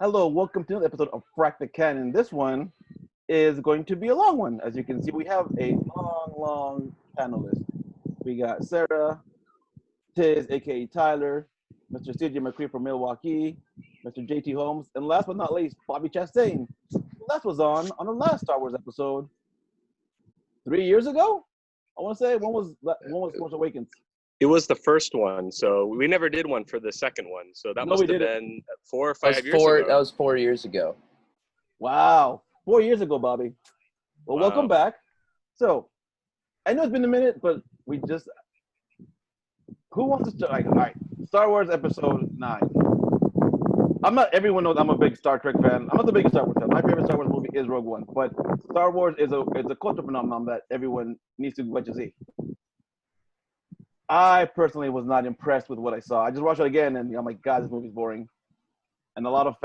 Hello, welcome to another episode of Frack the Canon. This one is going to be a long one. As you can see, we have a long panel list. We got Sara, Tiz, aka Tyler, Mr. CJ McCree from Milwaukee, Mr. JT Holmes, and last but not least, Bobby Chastain. Last was on the last Star Wars episode 3 years ago. I want to say when was Force Awakens? It was the first one, so we never did one for the second one. So that must have been 4 or 5 years ago. That was 4 years ago. Wow, 4 years ago, Bobby. Well, Wow. Welcome back. So, I know it's been a minute, but who wants to start? All right, Star Wars Episode 9. Everyone knows I'm a big Star Trek fan. I'm not the biggest Star Wars fan. My favorite Star Wars movie is Rogue One, but Star Wars is a cultural phenomenon that everyone needs to get to see. I personally was not impressed with what I saw. I just watched it again, and I'm like, God, this movie's boring. And there was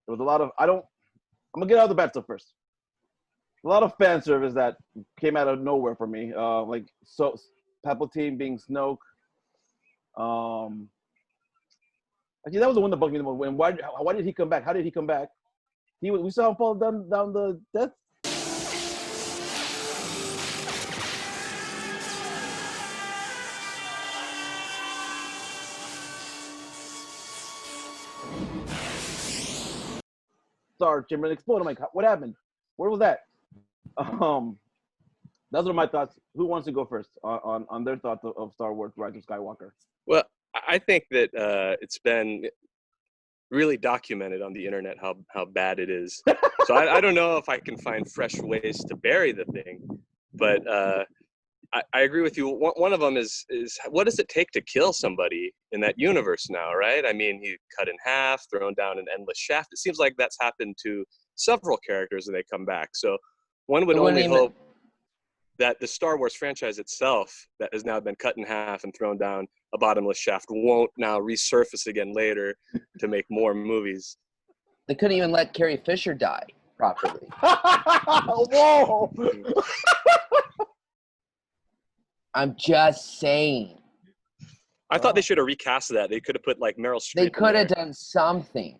a lot of, I'm gonna get out of the bad stuff first. A lot of fan service that came out of nowhere for me. So Palpatine being Snoke. Actually, that was the one that bugged me the most. And why did he come back? How did he come back? We saw him fall down the death. Star Chamber and explode. I'm like, what happened? Where was that? Those are my thoughts. Who wants to go first on their thoughts of Star Wars: Rise of Skywalker? Well, I think that it's been really documented on the internet how bad it is. So I don't know if I can find fresh ways to bury the thing, but I agree with you. One of them is what does it take to kill somebody in that universe now, right? I mean, he cut in half, thrown down an endless shaft. It seems like that's happened to several characters and they come back. So one would only hope that the Star Wars franchise itself, that has now been cut in half and thrown down a bottomless shaft, won't now resurface again later to make more movies. They couldn't even let Carrie Fisher die properly. Whoa! I'm just saying. I thought they should have recast that. They could have put like Meryl Streep. They could have done something.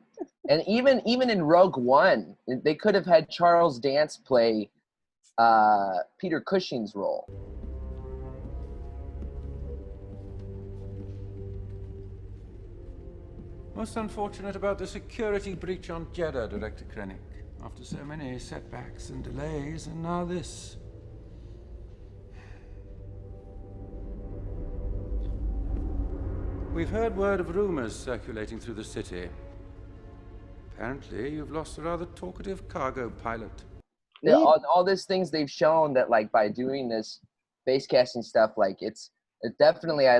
And even in Rogue One, they could have had Charles Dance play Peter Cushing's role. Most unfortunate about the security breach on Jeddah, Director Krennic. After so many setbacks and delays, and now this. We've heard word of rumors circulating through the city. Apparently, you've lost a rather talkative cargo pilot. Yeah, all these things they've shown that, like, by doing this face casting stuff, like, it definitely, I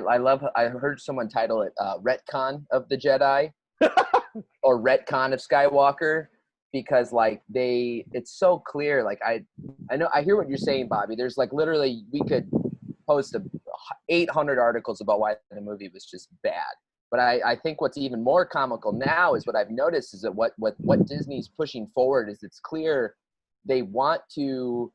heard someone title it Retcon of the Jedi or Retcon of Skywalker, because, like, it's so clear. Like, I hear what you're saying, Bobby. There's, like, literally, we could post 800 articles about why the movie was just bad. But I think what's even more comical now is what I've noticed is that what Disney's pushing forward is it's clear they want Star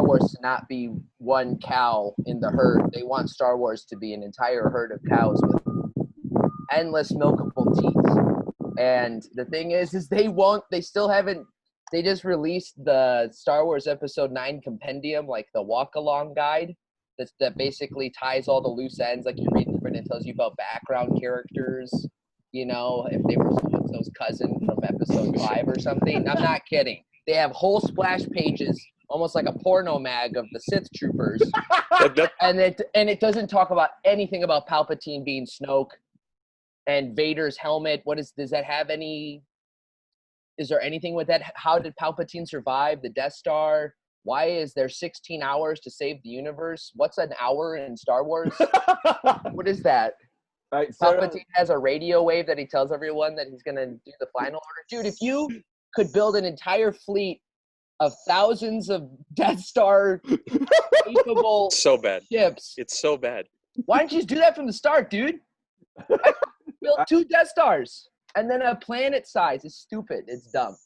Wars to not be one cow in the herd. They want Star Wars to be an entire herd of cows with endless milkable teeth. And the thing is they just released the Star Wars Episode 9 compendium, like the walk-along guide that basically ties all the loose ends, like you read through it and tells you about background characters, you know, if they were so-and-so's cousin from Episode 5 or something. I'm not kidding. They have whole splash pages, almost like a porno mag of the Sith troopers, and it doesn't talk about anything about Palpatine being Snoke and Vader's helmet. Does that have any? Is there anything with that? How did Palpatine survive the Death Star? Why is there 16 hours to save the universe? What's an hour in Star Wars? What is that? Right, Palpatine has a radio wave that he tells everyone that he's going to do the final order. Dude, if you could build an entire fleet of thousands of Death Star capable so bad ships. It's so bad. Why didn't you just do that from the start, dude? Build 2 Death Stars and then a planet size. It's stupid. It's dumb.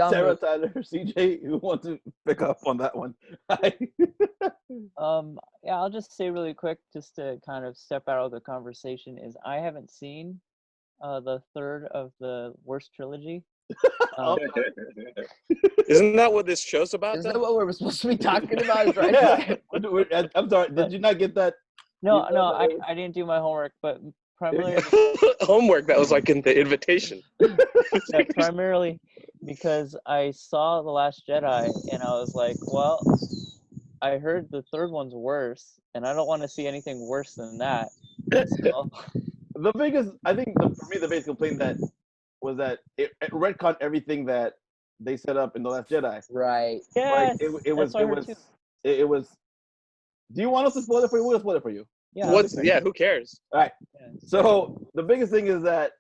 Sara, Tyler, CJ, who wants to pick up on that one? Yeah, I'll just say really quick, just to kind of step out of the conversation, is I haven't seen the third of the worst trilogy. Isn't that what this show's about? Is though? that what we're supposed to be talking about? Is right? Yeah. I'm sorry. Did you not get that? No, You know no, that I didn't do my homework, but primarily, Homework. That was like in the invitation. yeah, primarily because I saw The Last Jedi and I was like, well, I heard the third one's worse, and I don't want to see anything worse than that. So, The biggest, I think, for me, the biggest complaint that was that it retconned everything that they set up in The Last Jedi. Right. yes, It was. It was. Do you want us to spoil it for you? We'll spoil it for you. Yeah. Who cares? All right. Yeah. So the biggest thing is that,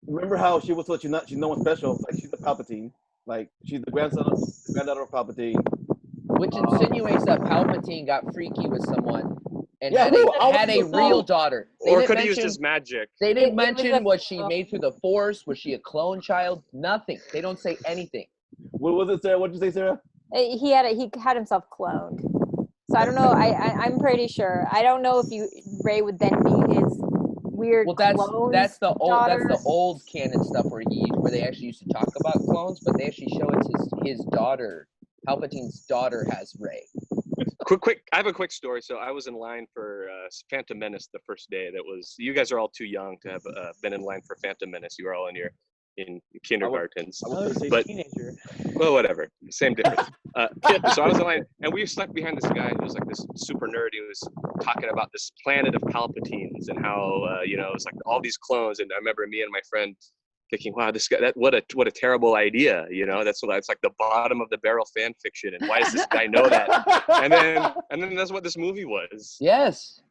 remember how she was told she's no one special. Like she's a Palpatine. Like she's the granddaughter of Palpatine. Which insinuates that Palpatine got freaky with someone and Yeah, had a real daughter. They Or didn't could have used mention- his magic. They didn't It was mention a- was she made through the Force? Was she a clone child? Nothing. They don't say anything. What was it, Sarah? What did you say, Sarah? He had himself cloned. So I don't know. I'm pretty sure. I don't know if Ray would then be his weird Well, clone. that's the old canon stuff where they actually used to talk about clones, but they actually show it's his daughter. Palpatine's daughter has Ray. Quick. I have a quick story. So I was in line for Phantom Menace the first day. You guys are all too young to have been in line for Phantom Menace. You were all in kindergartens. I was a But- teenager. Well, whatever. Same difference. So I was in line, and we were stuck behind this guy who was like this super nerd. He was talking about this planet of Palpatines and how it's like all these clones. And I remember me and my friend thinking, "Wow, this guy! What a terrible idea!" That's like the bottom of the barrel fan fiction. And why does this guy know that? And then that's what this movie was. Yes.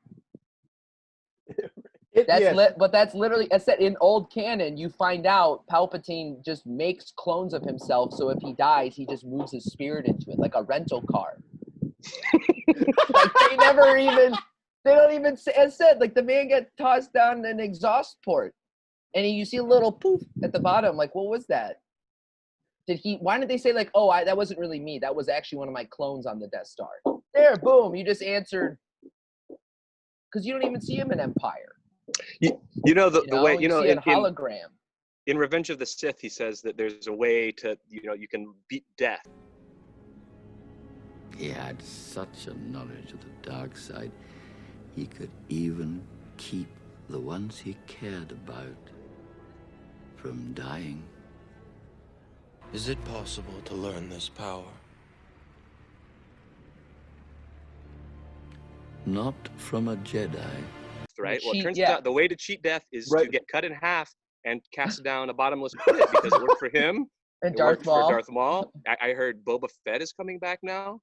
Yes. But that's literally, I said, in old canon, you find out Palpatine just makes clones of himself, so if he dies, he just moves his spirit into it, like a rental car. Like, they don't even say, as said, like, the man got tossed down an exhaust port, and you see a little poof at the bottom, like, what was that? Why didn't they say, like, oh, that wasn't really me, that was actually one of my clones on the Death Star? There, boom, you just answered, because you don't even see him in Empire. The way you see a hologram. In Revenge of the Sith, he says that there's a way to you can beat death. He had such a knowledge of the dark side, he could even keep the ones he cared about from dying. Is it possible to learn this power? Not from a Jedi. Right? Well, it Cheat, turns yeah. out the way to cheat death is Right. to get cut in half and cast down a bottomless pit because it worked for him. And It Darth worked Maul. for Darth Maul. I heard Boba Fett is coming back now.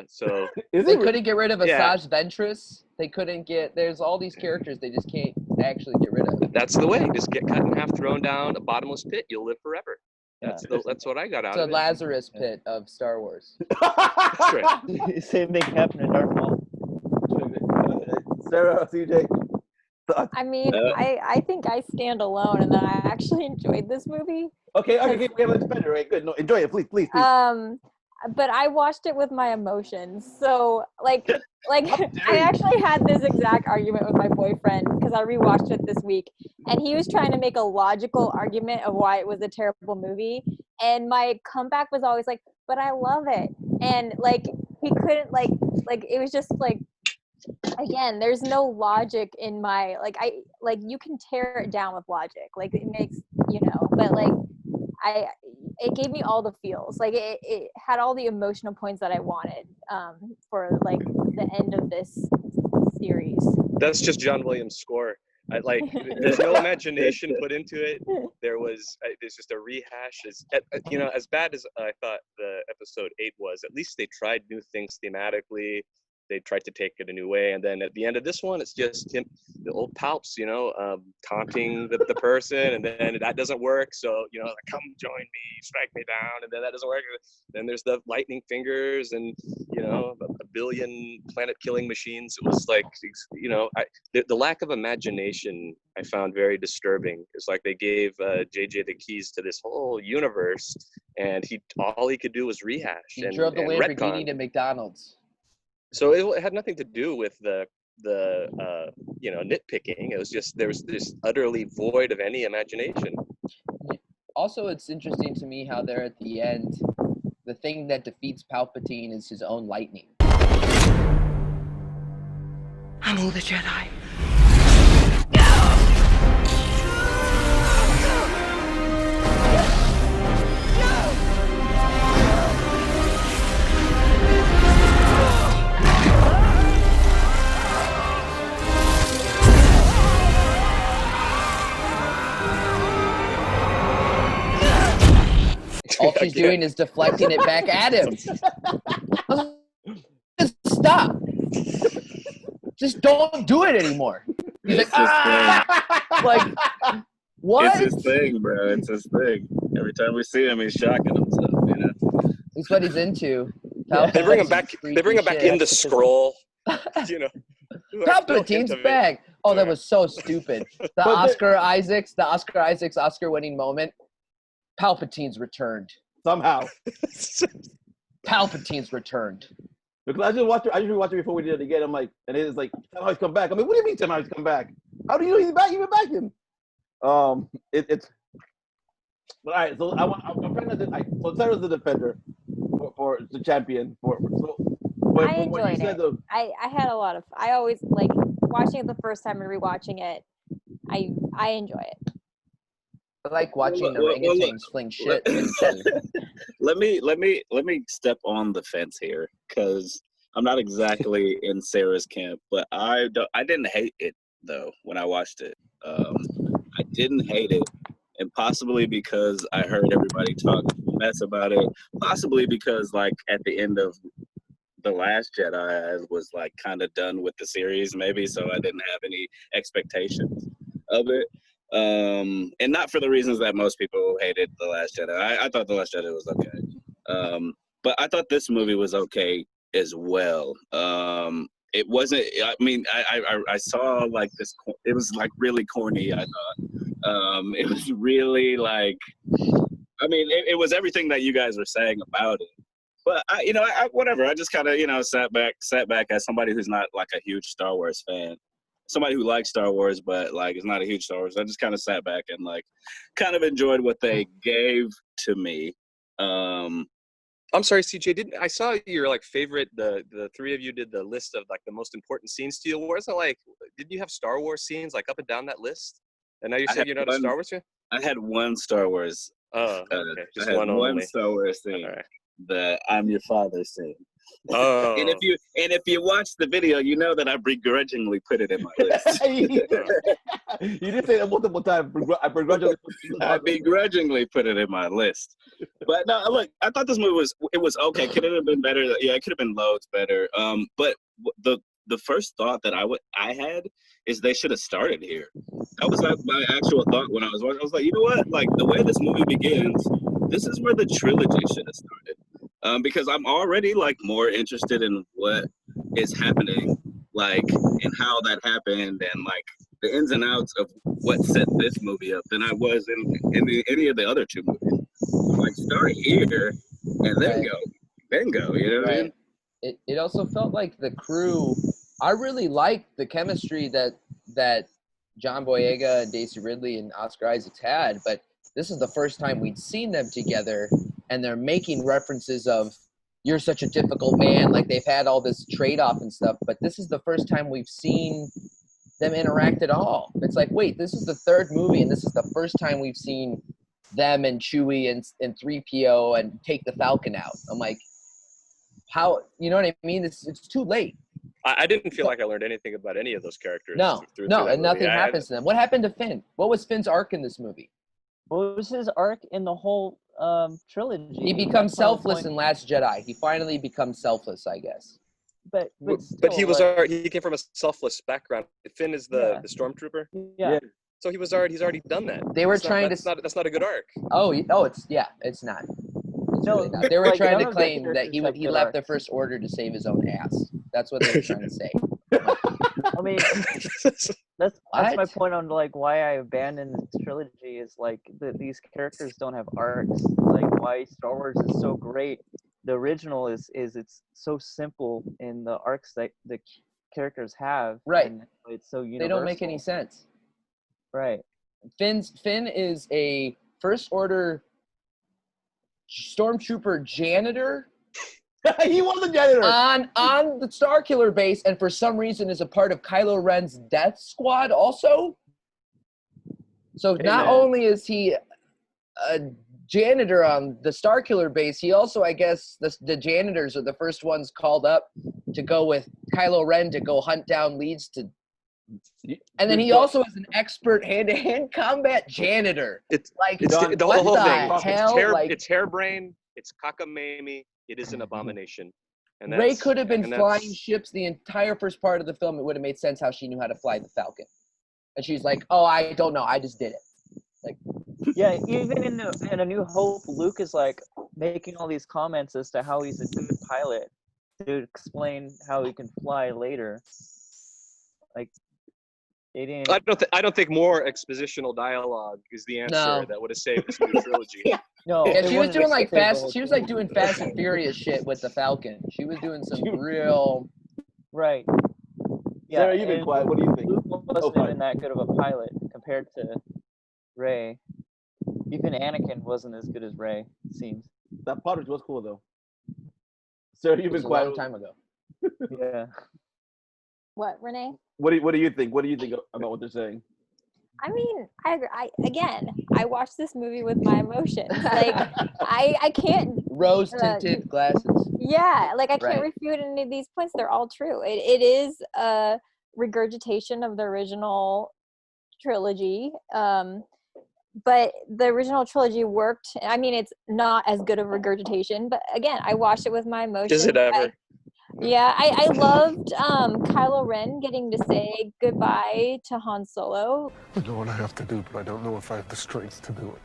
So Is They it? couldn't get rid of Yeah. Asajj Ventress. They couldn't get. There's all these characters they just can't actually get rid of. that's the way. Just get cut in half, thrown down a bottomless pit. You'll live forever. That's what I got out It's a of it. Lazarus pit of Star Wars. That's right. Same thing happened to Darth Maul. Sarah, CJ. I mean, I think I stand alone, and that I actually enjoyed this movie. Okay, we have a defender, right? Good. No, enjoy it, please. But I watched it with my emotions. So like I actually had this exact argument with my boyfriend because I rewatched it this week, and he was trying to make a logical argument of why it was a terrible movie, and my comeback was always like, but I love it. And like he couldn't like it was just like, again, there's no logic in my you can tear it down with logic, like it makes, but like it gave me all the feels, like it had all the emotional points that I wanted for like the end of this series. That's just John Williams' score. There's no imagination put into it. There's just a rehash. As bad as I thought the episode 8 was, at least they tried new things thematically. They tried to take it a new way, and then at the end of this one, it's just him, the old Palps, taunting the person, and then that doesn't work. So come join me, strike me down, and then that doesn't work. Then there's the lightning fingers, and a billion planet-killing machines. It was like the lack of imagination I found very disturbing. It's like they gave JJ the keys to this whole universe, and all he could do was rehash. He and drove the and Lamborghini retcon. to McDonald's. So it had nothing to do with the nitpicking. It was just there was this utterly void of any imagination. Also, it's interesting to me how they're at the end. The thing that defeats Palpatine is his own lightning. I'm all the Jedi. All she's doing is deflecting it back at him. Just stop. Just don't do it anymore. He's like, like, what? It's his thing, bro. It's his thing. Every time we see him, he's shocking himself. You know. It's what he's into. They bring him back. They bring him back in the scroll. You know. Palpatine's back. Oh, that was so stupid. The Oscar Isaacs Oscar-winning moment. Palpatine's returned. Somehow. Palpatine's returned. Because I just watched it before we did it again. I'm like, and it's like, somehow he's come back. I mean, what do you mean somehow he's come back? How do you know he's back? Even back in? It's. But all right, so I'm trying to. So Sarah's the defender for the champion. I enjoyed it. I had a lot of. I always like watching it the first time and rewatching it. I enjoy it. I like watching the orangutans fling shit. Let me step on the fence here, because I'm not exactly in Sarah's camp, but I didn't hate it though when I watched it. I didn't hate it, and possibly because I heard everybody talk mess about it. Possibly because like at the end of The Last Jedi, I was like kind of done with the series, maybe, so I didn't have any expectations of it. And not for the reasons that most people hated The Last Jedi. I thought The Last Jedi was okay. But I thought this movie was okay as well. It wasn't, I mean, I saw like this, it was like really corny, I thought. It was really like, I mean, it was everything that you guys were saying about it. But whatever, I just kind of, sat back as somebody who's not like a huge Star Wars fan. Somebody who likes Star Wars, but like is not a huge Star Wars. I just kind of sat back and like kind of enjoyed what they gave to me. I'm sorry, CJ. I saw your like favorite? The three of you did the list of like the most important scenes to you. Wasn't like? Didn't you have Star Wars scenes like up and down that list? And now you're saying you're not a Star Wars fan? I had one Star Wars. Oh, okay. Just I had one only. Star Wars scene. Right. The "I'm your father" scene. Oh. And if you watch the video, you know that I begrudgingly put it in my list. You did say that multiple times. I begrudgingly put it in my list. But no, look, I thought this movie was okay. Could it have been better? Yeah, it could have been loads better. But the first thought that I had is they should have started here. That was like my actual thought when I was watching. I was like, you know what? Like the way this movie begins, this is where the trilogy should have started. Because I'm already like more interested in what is happening, like, and how that happened, and like the ins and outs of what set this movie up than I was in any of the other two movies. Like start here and then go. You know what I mean? It also felt like the crew. I really liked the chemistry that John Boyega and Daisy Ridley and Oscar Isaacs had, but this is the first time we'd seen them together, and they're making references of, you're such a difficult man, like they've had all this trade-off and stuff, but this is the first time we've seen them interact at all. It's like, wait, this is the third movie, and this is the first time we've seen them and Chewie and 3PO and take the Falcon out. I'm like, how, you know what I mean? It's too late. I didn't feel like I learned anything about any of those characters. No, and nothing happens to them. What happened to Finn? What was Finn's arc in this movie? What was his arc in the whole trilogy? He becomes selfless in Last Jedi. He finally becomes selfless, I guess. But he was he came from a selfless background. Finn is the stormtrooper. Yeah. So he's already done that. They were trying to. That's not a good arc. Oh, it's not. Really not. They were trying to claim that he left the First Order to save his own ass. That's what they were trying to say. I mean, that's my point on like why I abandoned the trilogy is like these characters don't have arcs. Like why Star Wars is so great. The original is it's so simple in the arcs that the characters have. Right. And it's so universal. They don't make any sense. Right. Finn is a First Order stormtrooper janitor He was a janitor. on the Starkiller base, and for some reason is a part of Kylo Ren's death squad also. So not only is he a janitor on the Starkiller base, he also, I guess, the janitors are the first ones called up to go with Kylo Ren to go hunt down leads to. And then he also is an expert hand-to-hand combat janitor. It's like the what whole the thing. hell? It's harebrained. It's cockamamie. It is an abomination. And Ray could have been flying ships the entire first part of the film. It would have made sense how she knew how to fly the Falcon. And she's like, "Oh, I don't know. I just did it." Like, yeah, even in A New Hope, Luke is like making all these comments as to how he's a good pilot to explain how he can fly later. Like, they didn't. I don't think more expositional dialogue is the answer that would have saved this new trilogy. No, yeah, she was doing like doing Fast and Furious shit with the Falcon. She was doing some real. Right. Yeah, Sarah, you've been quiet. What do you think? Luke wasn't even that good of a pilot compared to Ray. Even Anakin wasn't as good as Ray, it seems. That Potters was cool though. Sarah, you've been quiet. A long time ago. Yeah. What, Renee? What do you think? What do you think about what they're saying? I mean, I watched this movie with my emotions. Like, I can't. Rose tinted glasses. Yeah, like I can't refute any of these points. They're all true. It is a regurgitation of the original trilogy. But the original trilogy worked. I mean, it's not as good of regurgitation, but again, I watched it with my emotions. Is it ever? I loved Kylo Ren getting to say goodbye to Han Solo. I know what I have to do, but I don't know if I have the strength to do it.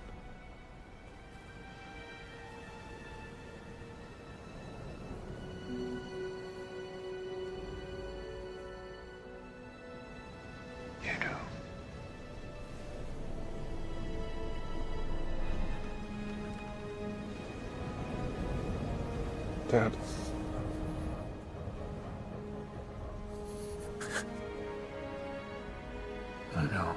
You do. Dad. I know.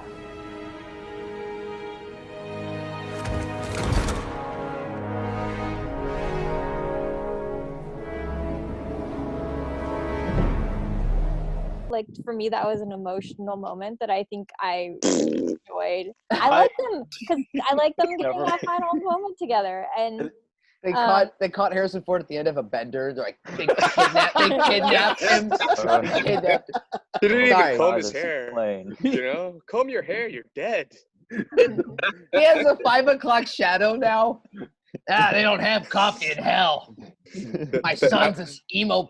Like, for me, that was an emotional moment that I think I really enjoyed. I like them because I like them getting that final moment together. And they caught Harrison Ford at the end of a bender. They're like, they kidnapped him. He didn't even comb his hair. You know, comb your hair. You're dead. He has a 5 o'clock shadow now. They don't have coffee in hell. My son's an emo.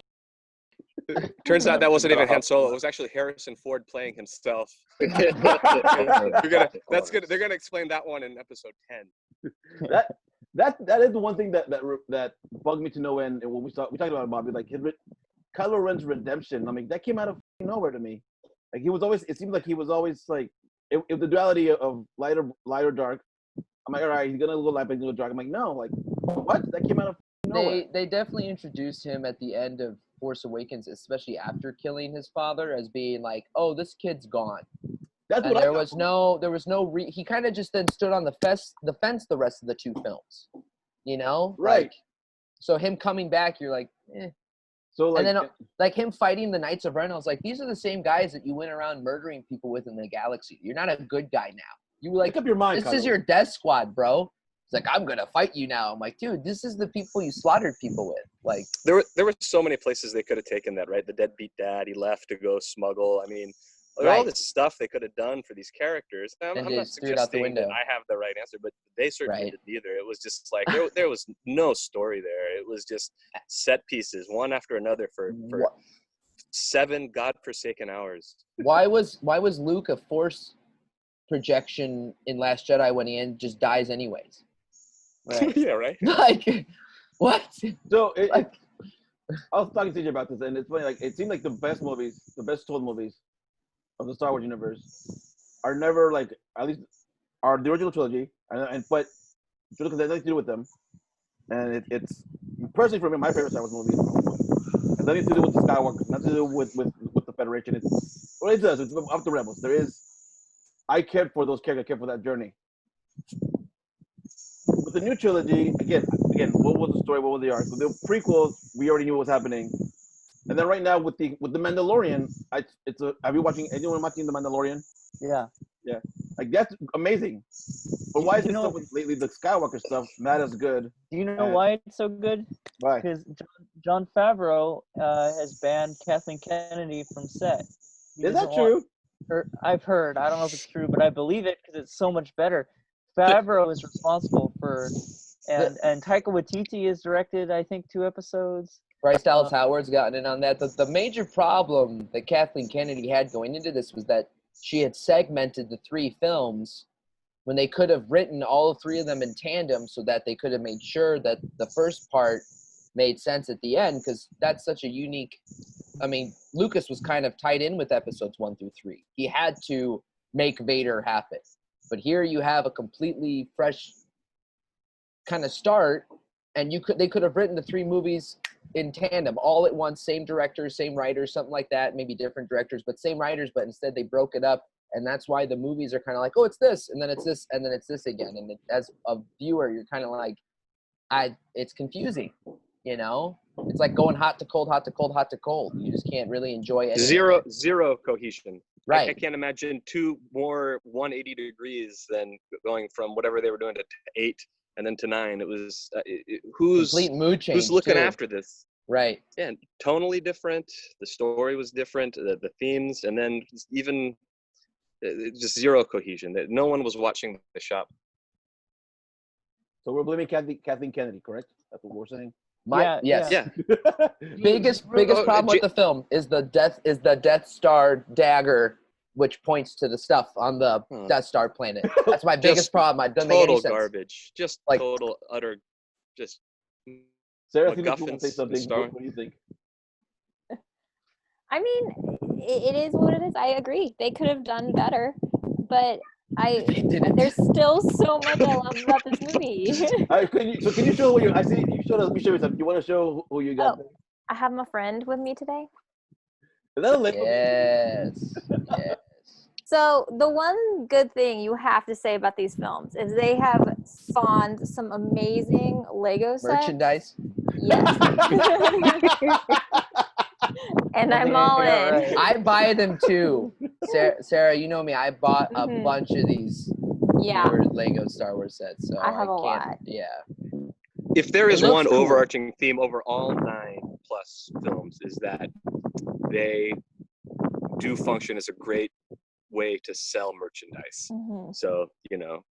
Turns out that wasn't even Han Solo. It was actually Harrison Ford playing himself. They're gonna explain that one in episode 10. That is the one thing that bugged me to no end. And when we talked about it, Bobby, like Kylo Ren's redemption. I mean, that came out of nowhere to me. Like, he was always. It seemed like he was always like, if the duality of light or dark. I'm like, all right, he's gonna go light, but he's gonna go dark. I'm like, no, like, what? That came out of nowhere. They definitely introduced him at the end of Force Awakens, especially after killing his father, as being like, oh, this kid's gone. That's and what there was no he kind of just then stood on the fence the rest of the 2 films, you know? Right. Like, so him coming back, you're like, eh. So like, and then like him fighting the Knights of Ren, I was like, these are the same guys that you went around murdering people with in the galaxy. You're not a good guy now. You were like, make up your mind. This is your death squad, bro. It's like, I'm gonna fight you now. I'm like, dude, this is the people you slaughtered people with. Like, there were so many places they could have taken that, right? The deadbeat dad, he left to go smuggle. I mean, all this stuff they could have done for these characters. I'm not suggesting that I have the right answer, but they certainly didn't either. It was just like there was no story there. It was just set pieces, one after another for 7 godforsaken hours. Why was Luke a Force projection in Last Jedi when he just dies anyways? Right. Yeah, right. Like, what? So I was talking to you about this, and it's funny. Like, it seemed like the best told movies of the Star Wars universe are never, like, at least are the original trilogy, but because they have nothing to do with them, and it's personally for me my favorite Star Wars movie. It has nothing to do with the Skywalker, nothing to do with the the Federation. It's what it does. It's up the Rebels. There is. I cared for those characters. I cared for that journey. With the new trilogy, again, what was the story? What was the arc? With the prequels, we already knew what was happening. And then right now with the Mandalorian, are you watching? Anyone watching the Mandalorian? Yeah. Yeah. Like that's amazing. But why is it so lately the Skywalker stuff not as good? Do you know why it's so good? Why? Because John Favreau has banned Kathleen Kennedy from set. Is that true? I've heard. I don't know if it's true, but I believe it because it's so much better. Favreau is responsible for, and Taika Waititi has directed, I think, 2 episodes. Bryce Dallas Howard's gotten in on that. The major problem that Kathleen Kennedy had going into this was that she had segmented the 3 films when they could have written all 3 of them in tandem so that they could have made sure that the first part made sense at the end, because that's such a unique. I mean, Lucas was kind of tied in with episodes 1 through 3. He had to make Vader happen. But here you have a completely fresh kind of start, and they could have written the 3 movies in tandem, all at once, same directors, same writers, something like that, maybe different directors, but same writers, but instead they broke it up, and that's why the movies are kind of like, oh, it's this, and then it's this, and then it's this again, and as a viewer, you're kind of like, it's confusing, you know? It's like going hot to cold, hot to cold, hot to cold. You just can't really enjoy it. Zero cohesion. Right. I can't imagine 2 more 180 degrees than going from whatever they were doing to 8 and then to 9. It was who's complete mood change. Who's looking too. After this? Right. Yeah, tonally different. The story was different. The themes, and then even just zero cohesion. That no one was watching the shop. So we're blaming Kathleen Kennedy, correct? That's what we're saying. Yes. Yeah. biggest problem with the film is the Death Star dagger, which points to the stuff on the Death Star planet. That's my biggest problem. It doesn't make any sense. Total garbage. Just like total utter. Just. Sarah, you want to say something? What do you think? I mean, it is what it is. I agree. They could have done better, but there's still so much I love about this movie. Can you show what you? I see you showed us. You show something. You want to show who you got? I have my friend with me today. Is that a Lego? Yes. Yes. So the one good thing you have to say about these films is they have spawned some amazing Lego sets. Merchandise. Yes. And I'm all in. Right. I buy them too. Sarah, you know me. I bought a bunch of these Lego Star Wars sets. So I have a lot. Yeah. If there is one overarching theme over all 9+ films, is that they do function as a great way to sell merchandise. So, you know,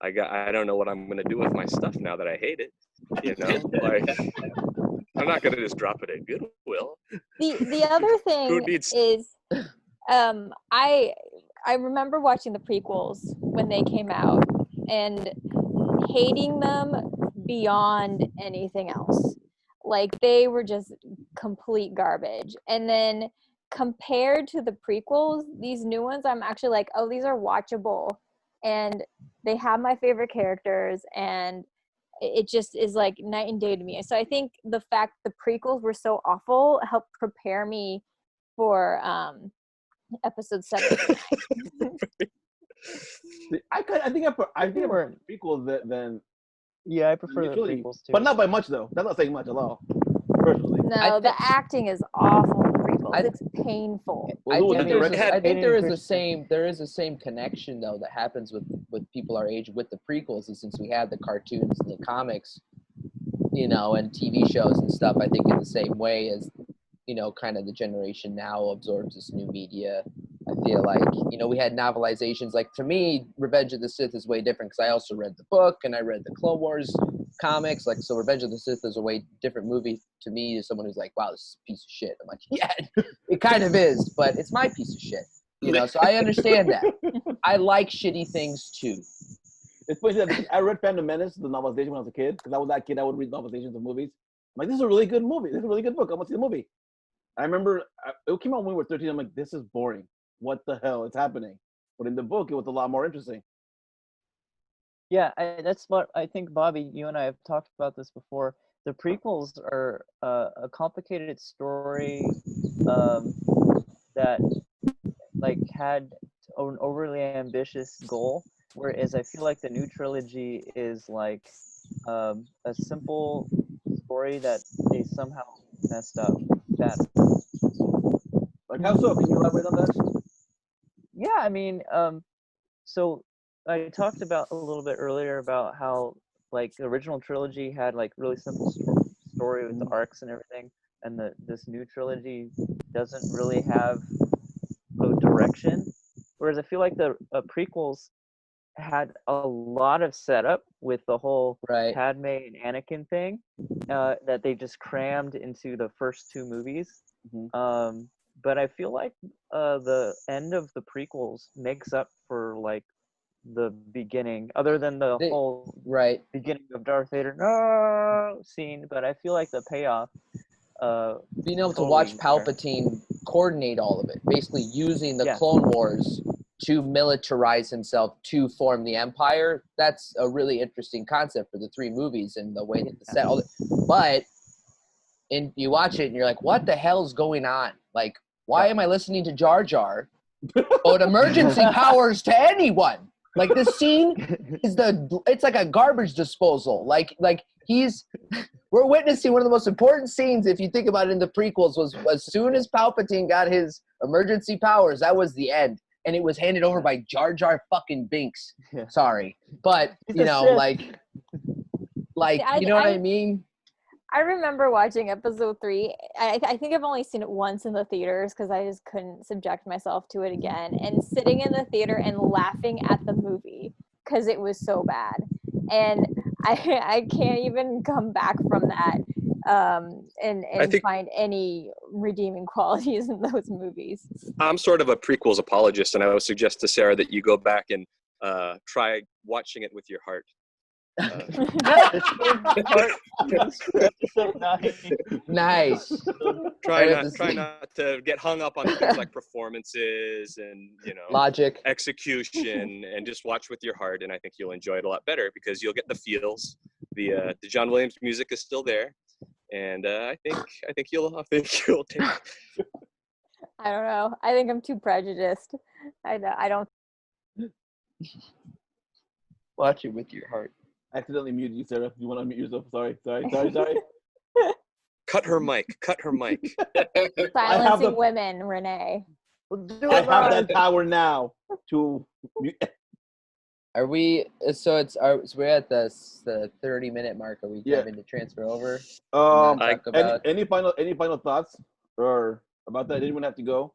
I don't know what I'm going to do with my stuff now that I hate it. You know, like I'm not going to just drop it at Goodwill. The other thing is I remember watching the prequels when they came out and hating them beyond anything else. Like they were just complete garbage. And then compared to the prequels, these new ones, I'm actually like, oh, these are watchable. And they have my favorite characters, and it just is like night and day to me. So I think the fact the prequels were so awful helped prepare me for episode 7. I think I prefer prequels than. Yeah, I prefer the prequels too. But not by much though. That's not saying much at all. Personally. No, the acting is awful in the prequels. It's painful. I think there is the same connection though that happens with people our age with the prequels, and since we had the cartoons and the comics, you know, and TV shows and stuff. I think in the same way as, you know, kind of the generation now absorbs this new media. I feel like, you know, we had novelizations. Like, to me, Revenge of the Sith is way different because I also read the book and I read the Clone Wars comics. Like, so Revenge of the Sith is a way different movie to me as someone who's like, wow, this is a piece of shit. I'm like, yeah, it kind of is, but it's my piece of shit. You know, so I understand that. I like shitty things too. It's funny that I read Phantom Menace, the novelization, when I was a kid, because I was that kid. I would read novelizations of movies. I'm like, this is a really good movie. This is a really good book. I want to see the movie. I remember it came out when we were 13. I'm like, this is boring. What the hell is happening? But in the book, it was a lot more interesting. Yeah, that's what I think, Bobby. You and I have talked about this before. The prequels are a complicated story, that like had an overly ambitious goal, whereas I feel like the new trilogy is like a simple story that they somehow messed up. That Like how so? Can you elaborate on that? yeah, I mean, so I talked about a little bit earlier about how like the original trilogy had like really simple story with the arcs and everything, and this new trilogy doesn't really have a direction. Whereas I feel like the prequels had a lot of setup with the whole Right. Padme and Anakin thing that they just crammed into the first two movies. But I feel like the end of the prequels makes up for like the beginning, other than the whole beginning of Darth Vader no scene. But I feel like the payoff. Being able to watch Palpatine coordinate all of it, basically using the Clone Wars to militarize himself to form the Empire. That's a really interesting concept for the three movies and the way that the set all it. But you watch it and you're like, what the hell's going on? Like, why am I listening to Jar Jar? But emergency powers to anyone. Like this scene is it's like a garbage disposal. Like we're witnessing one of the most important scenes, if you think about it, in the prequels, was as soon as Palpatine got his emergency powers, that was the end. And it was handed over by Jar Jar fucking Binks. Sorry. But, you know, like, you know what I mean? I remember watching episode 3. I think I've only seen it once in the theaters because I just couldn't subject myself to it again. And sitting in the theater and laughing at the movie because it was so bad. And I can't even come back from that and find any redeeming qualities in those movies. I'm sort of a prequels apologist, and I would suggest to Sarah that you go back and try watching it with your heart. Nice. Try not to get hung up on things like performances and logic, execution, and just watch with your heart. And I think you'll enjoy it a lot better because you'll get the feels. The John Williams music is still there, and I think you'll take it. I don't know. I think I'm too prejudiced. I don't. Watch it with your heart. I accidentally muted you, Sarah. You want to unmute yourself? Sorry. Cut her mic. Silencing women, René. I have that power now to mute. Are we? So we're at the 30-minute mark. Are we having to transfer over? Any final thoughts or about that? Anyone have to go?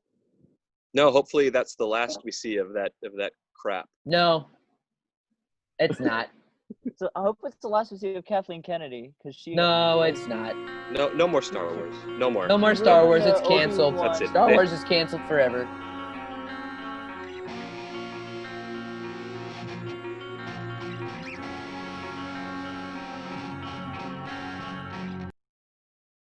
No. Hopefully that's the last we see of that crap. No, it's not. So I hope it's the last we see of Kathleen Kennedy because she. No, it's not. No more Star Wars. No more. No more Star Wars. It's canceled. That's it. Star Wars is canceled forever.